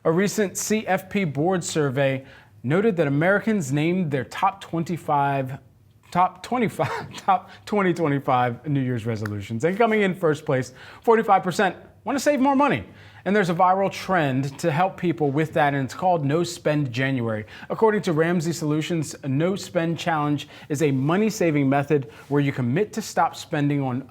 A recent CFP board survey noted that Americans named their top 2025 New Year's resolutions. And coming in first place, 45% want to save more money. And there's a viral trend to help people with that, and it's called No Spend January. According to Ramsey Solutions, a No Spend Challenge is a money-saving method where you commit to stop spending on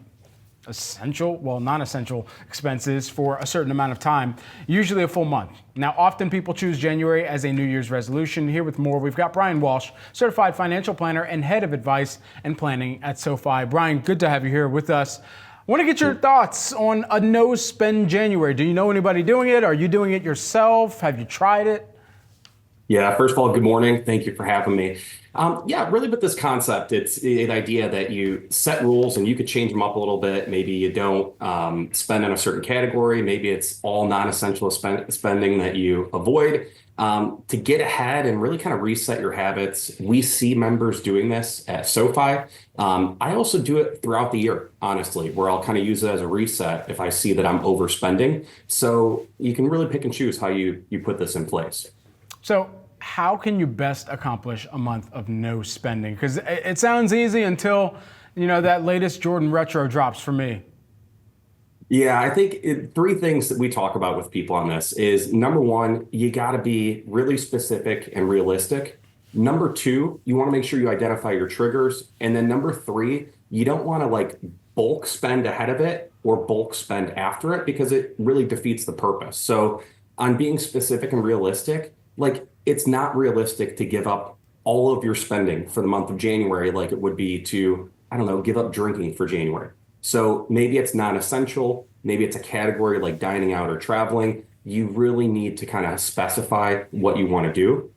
non-essential expenses for a certain amount of time, usually a full month. Now, often people choose January as a New Year's resolution. Here with more, we've got Brian Walsh, certified financial planner and head of advice and planning at SoFi. Brian, good to have you here with us. I want to get your thoughts on a no spend January. Do you know anybody doing it? Are you doing it yourself? Have you tried it? Yeah, first of all, good morning. Thank you for having me. Really with this concept, it's an idea that you set rules and you could change them up a little bit. Maybe you don't spend in a certain category. Maybe it's all non-essential spending that you avoid to get ahead and really kind of reset your habits. We see members doing this at SoFi. I also do it throughout the year, honestly, where I'll kind of use it as a reset if I see that I'm overspending. So you can really pick and choose how you put this in place. So how can you best accomplish a month of no spending? Because it sounds easy until, that latest Jordan retro drops for me. Yeah, I think three things that we talk about with people on this is number one, you got to be really specific and realistic. Number two, you want to make sure you identify your triggers. And then number three, you don't want to bulk spend ahead of it or bulk spend after it because it really defeats the purpose. So on being specific and realistic, it's not realistic to give up all of your spending for the month of January like it would be to, give up drinking for January. So maybe it's non-essential, maybe it's a category like dining out or traveling. You really need to kind of specify what you want to do.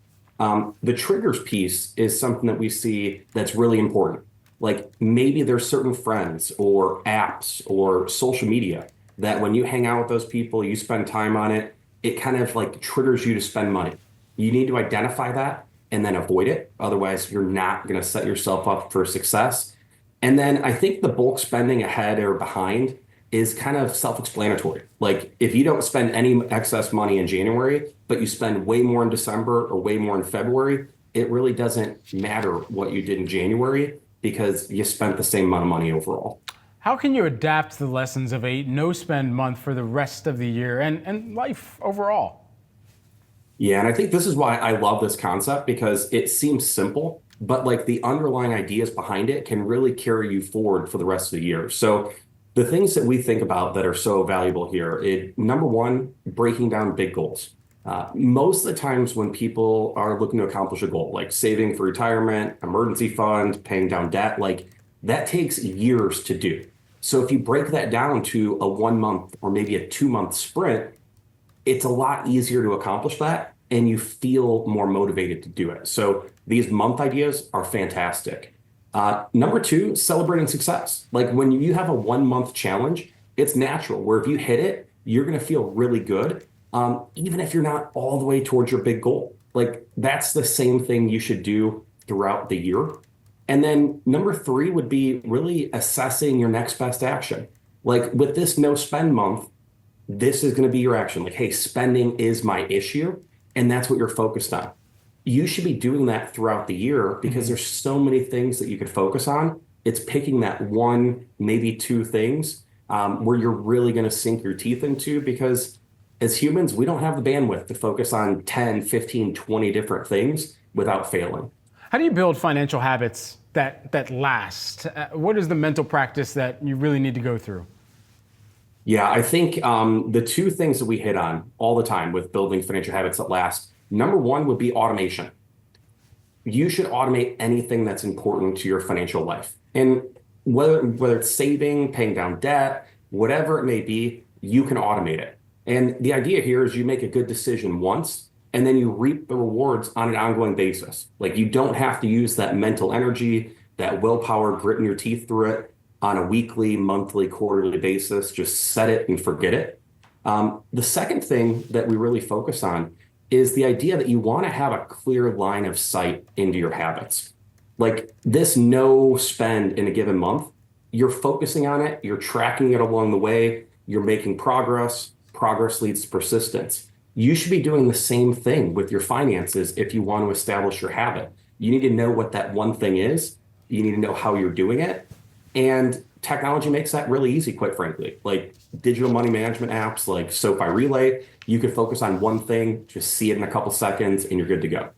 The triggers piece is something that we see that's really important. Maybe there's certain friends or apps or social media that when you hang out with those people, you spend time on it, it kind of triggers you to spend money. You need to identify that and then avoid it. Otherwise, you're not going to set yourself up for success. And then I think the bulk spending ahead or behind is kind of self-explanatory. If you don't spend any excess money in January, but you spend way more in December or way more in February, it really doesn't matter what you did in January because you spent the same amount of money overall. How can you adapt the lessons of a no-spend month for the rest of the year and life overall? Yeah, and I think this is why I love this concept because it seems simple, but the underlying ideas behind it can really carry you forward for the rest of the year. So the things that we think about that are so valuable here is number one, breaking down big goals. Most of the times when people are looking to accomplish a goal, like saving for retirement, emergency fund, paying down debt, that takes years to do. So if you break that down to a 1 month or maybe a 2 month sprint, it's a lot easier to accomplish that and you feel more motivated to do it. So these month ideas are fantastic. Number two, celebrating success. When you have a 1 month challenge, it's natural where if you hit it, you're going to feel really good. Even if you're not all the way towards your big goal, that's the same thing you should do throughout the year. And then number three would be really assessing your next best action. With this no spend month, this is going to be your action. Hey, spending is my issue. And that's what you're focused on. You should be doing that throughout the year because there's so many things that you could focus on. It's picking that one, maybe two things where you're really going to sink your teeth into because as humans, we don't have the bandwidth to focus on 10, 15, 20 different things without failing. How do you build financial habits that last? What is the mental practice that you really need to go through? Yeah, I think the two things that we hit on all the time with building financial habits that last, number one would be automation. You should automate anything that's important to your financial life. And whether it's saving, paying down debt, whatever it may be, you can automate it. And the idea here is you make a good decision once, and then you reap the rewards on an ongoing basis. You don't have to use that mental energy, that willpower, gritting your teeth through it on a weekly, monthly, quarterly basis. Just set it and forget it. The second thing that we really focus on is the idea that you want to have a clear line of sight into your habits. This no spend in a given month, you're focusing on it, you're tracking it along the way, you're making progress. Progress leads to persistence. You should be doing the same thing with your finances if you want to establish your habit. You need to know what that one thing is. You need to know how you're doing it. And technology makes that really easy, quite frankly. Like digital money management apps like SoFi Relay, you could focus on one thing, just see it in a couple seconds, and you're good to go.